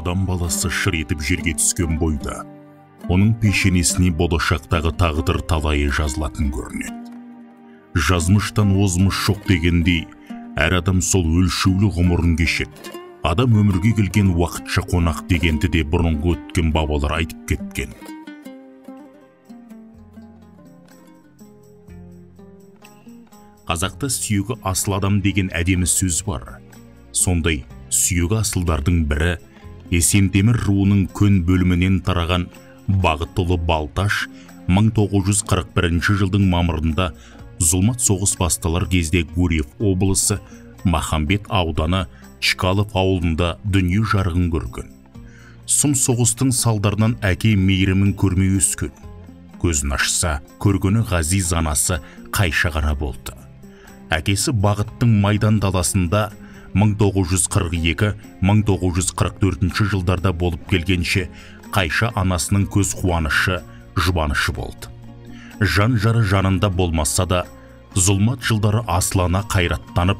адам баласы шыр етіп жерге түскен бойда оның пешенесіне болашақтағы тағдыр талайы жазылатын көрінеді. Жазмыштан озмыш жоқ дегендей, әр адам сол өлшеулі ғұмырын кешеді. Адам өмірге келген уақытша қонақ дегенді де бұрынғы өткен бабалар айтып кеткен. Қазақта сүйегі асыл адам деген әдемі сөз бар. Сондай сүйегі асылдардың бірі Есентемір руының Көн бөлімінен тараған Бағытұлы Балташ 1941 жылдың мамырында зұлмат соғыс басталар кезде Гурьев облысы Махамбет ауданы Чкалов ауылында дүние жарығын көрген. Сұм соғыстың салдарынан әке мейірімін көрмей өскен. Көзін ашса, көргені ғазиз анасы Қайша ғана болды. Әкесі Бағыттың майдан даласында 1942-1944 жылдарда болып келгенше Қайша анасының көз қуанышы, жұбанышы болды. Жан жары жанында болмаса да, зұлмат жылдары асылана қайраттанып,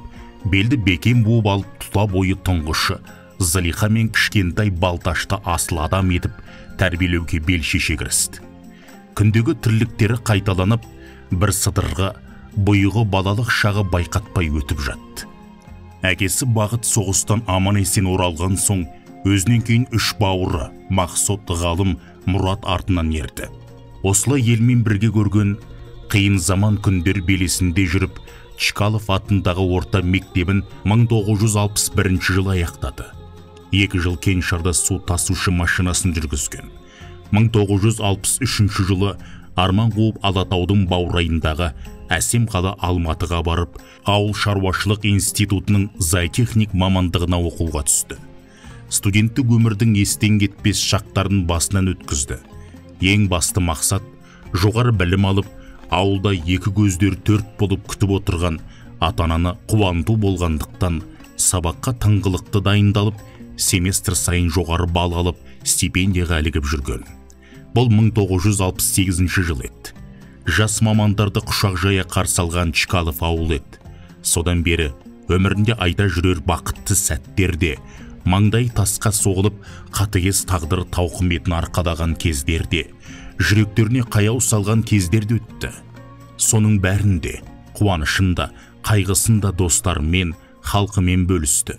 белді бекем буып алып тұла бойы тұңғышы Зылиха мен кішкентай Балташты асыл адам етіп тәрбиелеуге бел шеше кірісті. Күндегі тірліктері қайталанып, бір сыдырғы бұйығы балалық шағы байқатпай өтіп жатты. Әкесі Бағыт соғыстан аман есен оралған соң, өзінен кейін 3 бауыры Мақсот, Ғалым, Мұрат артынан ерді. Осылай елмен бірге көрген қиын заман күндер белесінде жүріп, Чкалов атындағы орта мектебін 1961 жылы аяқтады. 2 жыл Кеңшарда су тасушы машинасын жүргізген. 1963 жылы арман қуып Алатаудың баурайындағы әсем қала Алматыға барып, ауыл шаруашылық институтының зоотехник мамандығына оқуға түсті. Студенттік өмірдің естен кетпес шақтарын басынан өткізді. Ең басты мақсат жоғары білім алып, ауылда 2 көздер 4 болып күтіп отырған ата-ананы қуанту болғандықтан сабаққа тыңғылықты дайындалып, семестр сайын жоғары бал алып, стипендияға ілігіп жүрген. Бұл 1968 жыл еді. Жас мамандарды құшақ жая қарсы алған Чкалов ауыл еді. Содан бері өмірінде айта жүрер бақытты сәттерде, маңдай тасқа соғылып, қатыгез тағдыр тауқыметін арқалаған кездерде, жүректеріне қаяу салған кездерде өтті. Соның бәрінде, қуанышында, қайғысында достарымен, халқымен бөлісті.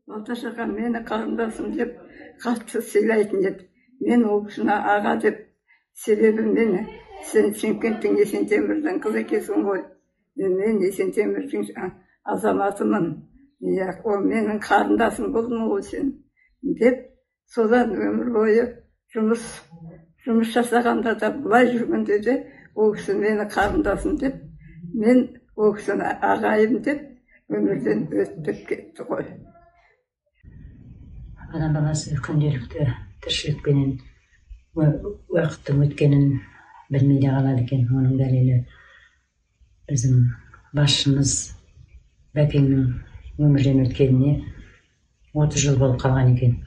Балташ аға мені қарындасым деп қатты сыйлайтын еді. Мен ол кісіні аға деп, себебі мені сен Шымкенттің Есентемірдің қызы екенсің ғой. Мен Есентемірдің азаматымын. Ол менің қарындасым болдың ғой сен деп, содан өмір бойы жұмыс жасағанда да бұлай жүргенде де ол кісі мені қарындасым деп, мен ол кісіні ағайым деп өмірден өтіп кетті ғой. Адам баласы күнделікті тіршілікпенен уақыттың өткенін білмей де қалады екен. Оның дәлелі біздің басшымыз Бәкеңнің өмірден өткеніне 30 жыл болып қалған екен.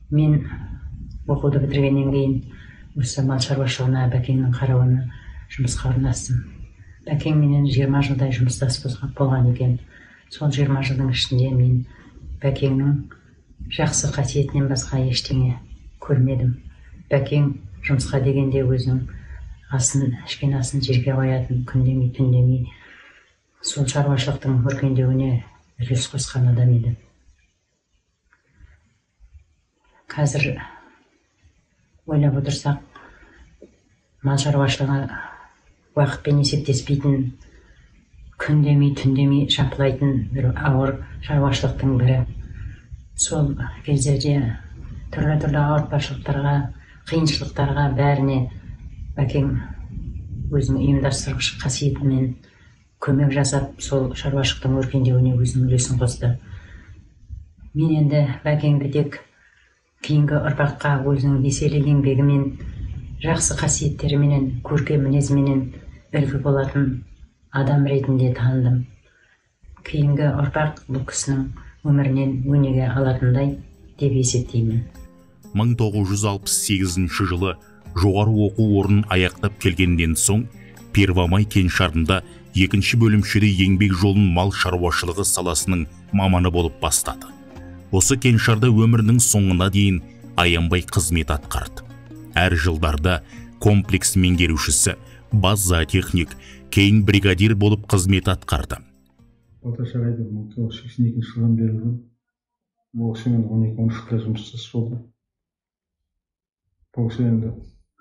Мен оқуды бітіргеннен кейін осы мал шаруашылығына Бәкеңнің қарауына жұмысқа орналастым. Бәкең менен 20 жылдай жұмыстас болған екен. Сол 20 жылдың ішінде мен Бәкеңнің жақсы қасиетінен басқа ештеңе көрмедім. Бәкең жұмысқа дегенде өзінің ішкен асын жерге қоятын, күндемей, түндемей сол шаруашылықтың өркендеуіне үлес қосқан адам еді. Қазір ойлап отырсақ, мал шаруашылығы уақытпен есептеспейтін, күндемей, түндемей шапылайтын бір ауыр шаруашылықтың бірі. Сол кездерде түрлі ауыртпашылықтарға, қиыншылықтарға бәріне Бәкең өзінің ұйымдастырғыш қасиетімен көмек жасап, сол шаруашылықтың өркендеуіне өзінің үлесін қосты. Мен енді Бәкеңді тек кейінгі ұрпаққа өзінің еселі еңбегімен, жақсы қасиеттеріменен, көркем мінезіменен үлгі болатын адам ретінде таныдым. Кейінгі ұрпақ бұл кісінің өмірінен өнеге алатындай деп есептеймін. 1968 жылы жоғары оқу орнын аяқтап келгенден соң Первомай кеңшарында екінші бөлімшеде еңбек жолын мал шаруашылығы саласының маманы болып бастады. Осы кеңшарда өмірінің соңына дейін аянбай қызмет атқарды. Әр жылдарда комплекс меңгерушісі, бас зоотехник, кейін бригадир болып қызмет атқарды. Орташа айда 1982 жылдан бері бұл кісімен 12-13 жылда жұмыс болды. Бұл кісі енді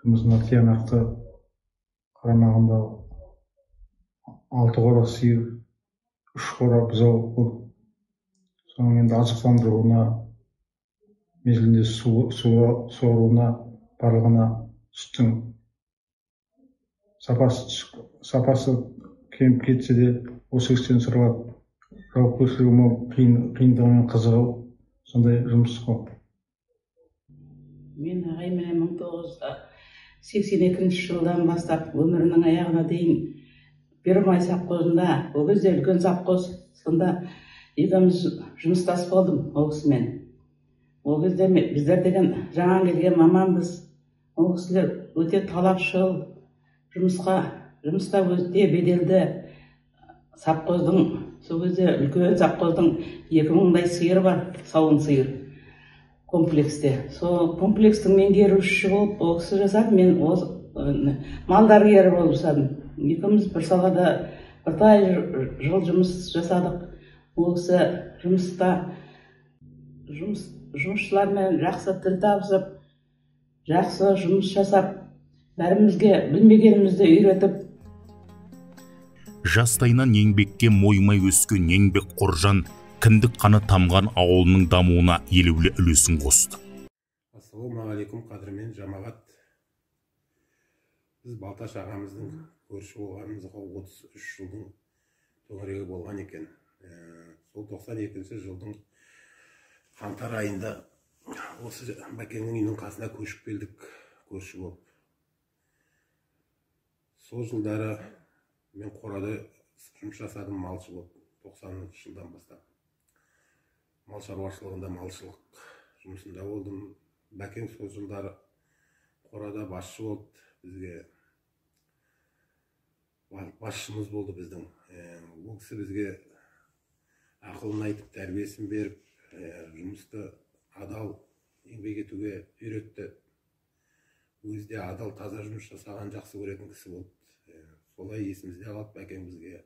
жұмысына тиянақты, қарамағында 6 қора сиыр, 3 қора бұзау болды. Соның енді азықтандыруына, мезгілінде суаруына, барлығына сүттің сапасы кеміп кетсе де осы кісіден сұрап, жауапкершілігі мол, қиындығымен қызығы сондай жұмыс қой. Мен ағаймен 1982 жылдан бастап өмірінің аяғына дейін Первомай совхозында, ол кезде үлкен совхоз, сонда екеуміз жұмыстас болдым ол кісімен. Ол кезде біздер деген жаңа келген маманбыз. Ол кісілер өте талапшыл, жұмыста өте беделді. Совхоздың, сол кезде үлкен совхоздың 2000-дай сиыр бар, сауын сиыр комплексте. Сол комплекстің меңгерушісі болып ол кісі жасады, мен мал дәрігері болып жасадым. Екеуміз бір салада біртай жыл жұмыс жасадық. Ол кісі жұмысшылармен жақсы тіл табысып, жақсы жұмыс жасап, бәрімізге білмегенімізді үйретіп. Жастайынан еңбекке мойымай өскен еңбек қоржан кіндік қаны тамған ауылының дамуына елеулі үлесін қосты. Ассалаумағалейкум, қадірмен жамағат. Біз Балташ ағамыздың көрші болғанымызға 33 жылдың төңірегі болған екен. Сол 92 жылдың қаңтар айында осы Бәкеңнің үйінің қасына көшіп келдік, көрші болып. Сол жылдары мен қорада жұмыс жасадым, малшы болып, 90 жылдан бастап. Мал шаруашылығында, малшылық жұмысында болдым. Бәкең сол жылдары қорада басшы болды, бізге басшымыз болды біздің. Ол кісі бізге ақылын айтып, тәрбиесін беріп, жұмысты адал еңбек етуге үйретті. Өзі де адал, таза жұмыс жасаған жақсы көретін кісі болды. Солай есімізде қалып, Бәкең бізге.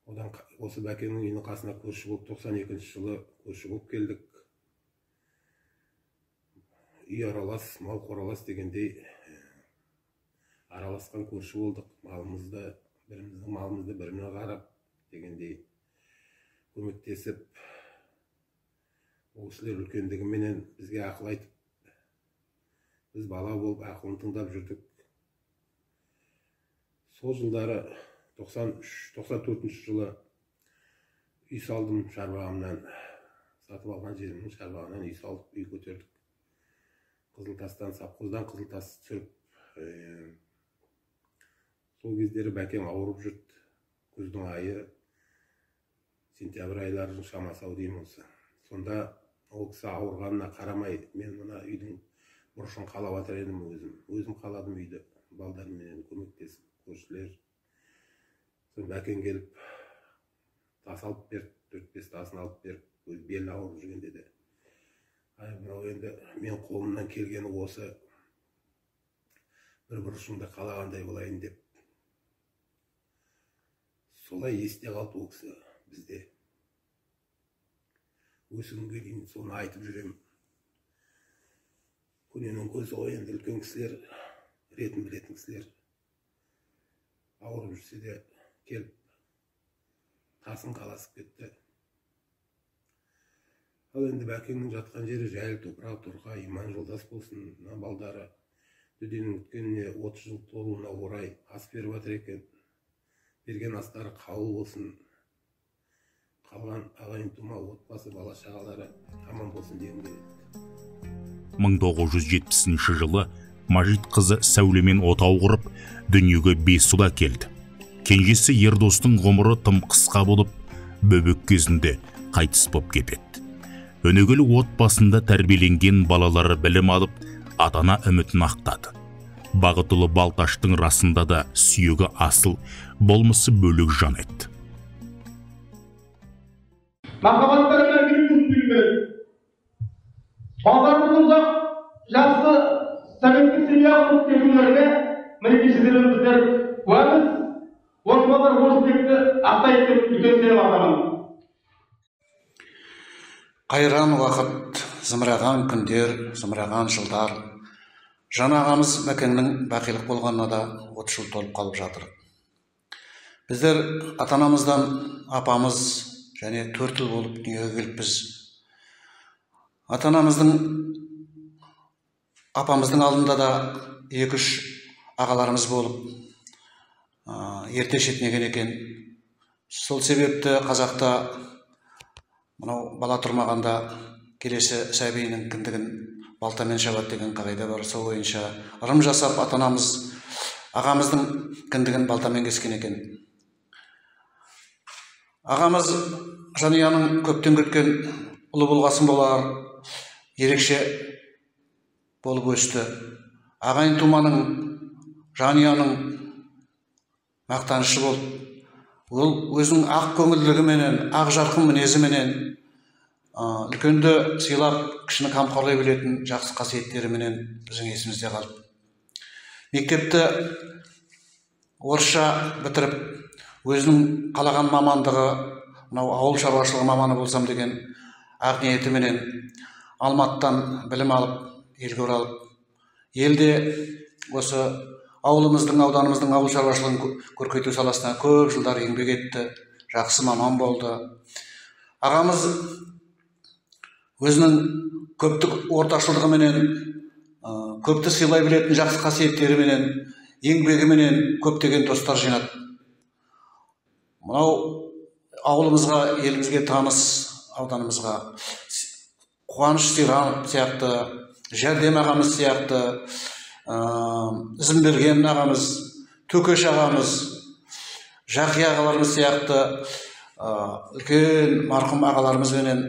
Одан осы Бәкеңнің үйінің қасына көрші болып, 92 жылы көрші болып келдік. Үй аралас, мал қоралас дегендей араласқан көрші болдық. Біріміздің малымызды біріне қарап дегендей көмектесіп, ол кісілер үлкендігіменен бізге ақыл айтып, біз бала болып ақылын тыңдап жүрдік. Сол жылдары 94 жылы үй салдым шарбағымнан, сатып алған жерімнің шарбағынан үй салдық, үй көтердік. Қызылтастан, совхоздан Қызылтас түсіріп, сол кездері Бәкең ауырып жүрді. Күздің айы, сентябрь айларының шамасы деймін осы. Сонда ол кісі ауырғанына қарамай, мен мына үйдің бұрышын қалап жатыр едім өзім қаладым үйді, балдармен көмектесіп, көршілер. Сол Бәкең келіп, тас алып берді, 4-5 тасын алып беріп, өз белі ауырып жүргенде де. Мынау енді мен қолымнан келгені осы, бір бұрышымда қалағандай болайын деп. Солай есте қалды ол кісі бізде. Осы күнге дейін соны айтып жүрем. Көненің көзі ғой, енді үлкен кісілер, ретін білетін кісілер. Ауырып жүрсе де келіп, тасын қаласып кетті. Ал енді Бәкеңнің жатқан жері жайлы топырақ, торқа, иман жолдас болсын. Балдары дүденің өткеніне 30 жыл толуына орай ас беріп жатыр екен. Берген астары қабыл болсын. Қалған ағайын тума, отбасы, бала шағалары аман болсын дегім келеді. 1970 жылы Мажит қызы Сәулемен отау құрып, дүниеге Бесұла келді. Кенжесі Ердостың ғұмыры тым қысқа болып, бөбек кезінде қайтыс боп кетеді. Өнегелі отбасында тәрбиеленген балалары білім алып, атана үмітін ақтады. Бағытылы Балташтың расында да сүйегі асыл, болмысы бөлік жан еді. Махаббаттарына келіп керек. Балдарымызға жақсы советтік семья құрып келулеріне мінекей шетеліміздер куәміз. Османдар Орысбекті Ақтайып деп үлкен сенім артамын. Қайран уақыт, зымыраған күндер, зымыраған жылдар. Жан ағамыз Мәкеңнің бақилық болғанына да 30 жыл толып қалып жатыр. Біздер ата-анамыздан апамыз және 4 жыл болып дүниеге келіппіз. Ата-анамыздың апамыздың алдында да 2-3 ағаларымыз болып ерте шетінеген екен. Сол себепті қазақта мынау бала тұрмағанда келесі сәбиінің кіндігін балтамен шабады деген қағида бар. Сол бойынша ырым жасап ата-анамыз ағамыздың кіндігін балтамен кескен екен. Ағамыз жанұяның көптен күткен ұлы болғасын болар, ерекше болып өсті. Ағайын туманың жанұяның мақтанышы болып, ол өзінің ақ көңілділігіменен, ақ жарқын мінезіменен, үлкенді сыйлап, кішіні қамқорлай білетін жақсы қасиеттеріменен біздің есімізде қалып. Мектепті орысша бітіріп, өзінің қалаған мамандығы, мынау ауыл шаруашылығы маманы болсам деген ақ ниетіменен Алматыдан білім алып, елге оралып, елде осы ауылымыздың, ауданымыздың ауыл шаруашылығын көркейту саласына көп жылдар еңбек етті, жақсы маман болды. Ағамыз өзінің көптік орташылдығыменен, көпті сыйлай білетін жақсы қасиеттеріменен, еңбегіменен көптеген достар жинады. Мынау ауылымызға, елімізге таныс, ауданымызға Қуаныш Сиранов сияқты, Жәрдем ағамыз сияқты, Ізімберген ағамыз, Төкеш ағамыз, Жақи ағаларымыз сияқты үлкен марқұм ағаларымызбенен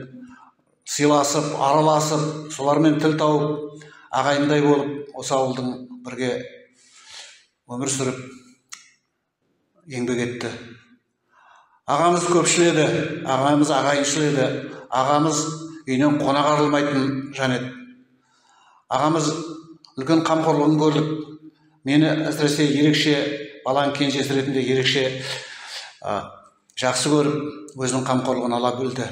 сыйласып, араласып, солармен тіл тауып, ағайындай болып, осы ауылдың бірге өмір сүріп еңбек етті. Ағамыз көпшіл еді, ағамыз ағайыншыл еді, ағамыз үйінен қонақ арылмайтын жан еді. Ағамыз үлкен қамқорлығын көрдік. Мені әсіресе ерекше, баланың кенжесі ретінде ерекше жақсы көріп, өзінің қамқорлығын ала білді.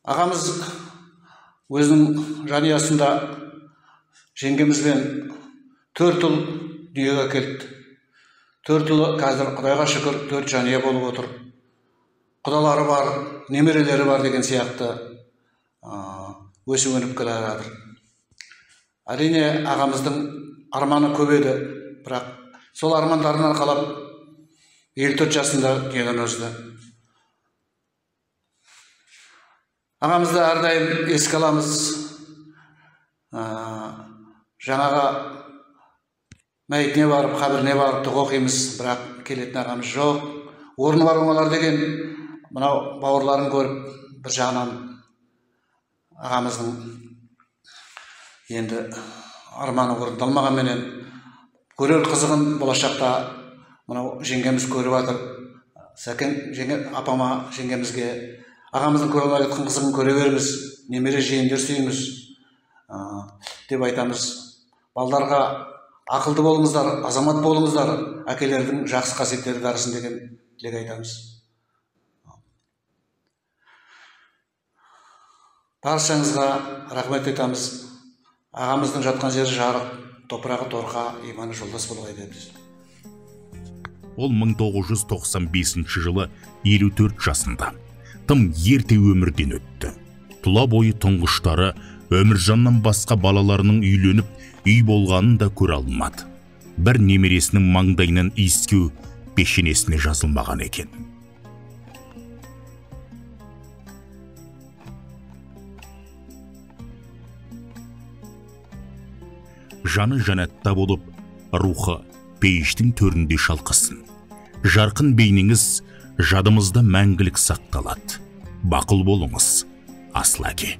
Ағамыз өзінің жанұясында жеңгемізбен 4 ұл дүниеге келді. 4 ұлы қазір Құдайға шүкір 4 жанұя болып отыр. Құдалары бар, немерелері бар деген сияқты өсіп-өніп келе жатыр. Әрине ағамыздың арманы көп еді, бірақ сол армандарынан қалап 54 жасында дүниеден озды. Ағамызды әрдайым еске аламыз. Жаңаға мәйітіне барып, қабіріне барып дұға оқимыз, бірақ келетін ағамыз жоқ. Орны бар оңалар деген мынау бауырларын көріп, бір жағынан ағамыздың енді арманы орындалмағанменен көрер қызығын болашақта мынау жеңгеміз көріп жатыр. Сәкен апама, жеңгемізге ағамыздың көре алмай жатқан қызығын көре береміз, немере жиендер сүйіңіз деп айтамыз. Балдарға ақылды болыңыздар, азамат болыңыздар, әкелердің жақсы қасиеттері дарысын деген тілек айтамыз. Баршаңызға рахмет айтамыз. Ағамыздың жатқан жері жарық, топырағы торқа, иманы жолдас болғай дедіңіз. Ол 1995 жылы 54 жасында. Тым ерте өмірден өтті. Тұла бойы тұңғыштары Өміржаннан басқа балаларының үйленіп, үй болғанын да көре алмады. Бір немересінің маңдайынан иіскеу пешенесіне жазылмаған екен. Жаны жанатта болып, рухы пейіштің төрінде шалқысын. Жарқын бейнеңіз жадымызда мәңгілік сақталады. Бақыл болыңыз, асыл әке.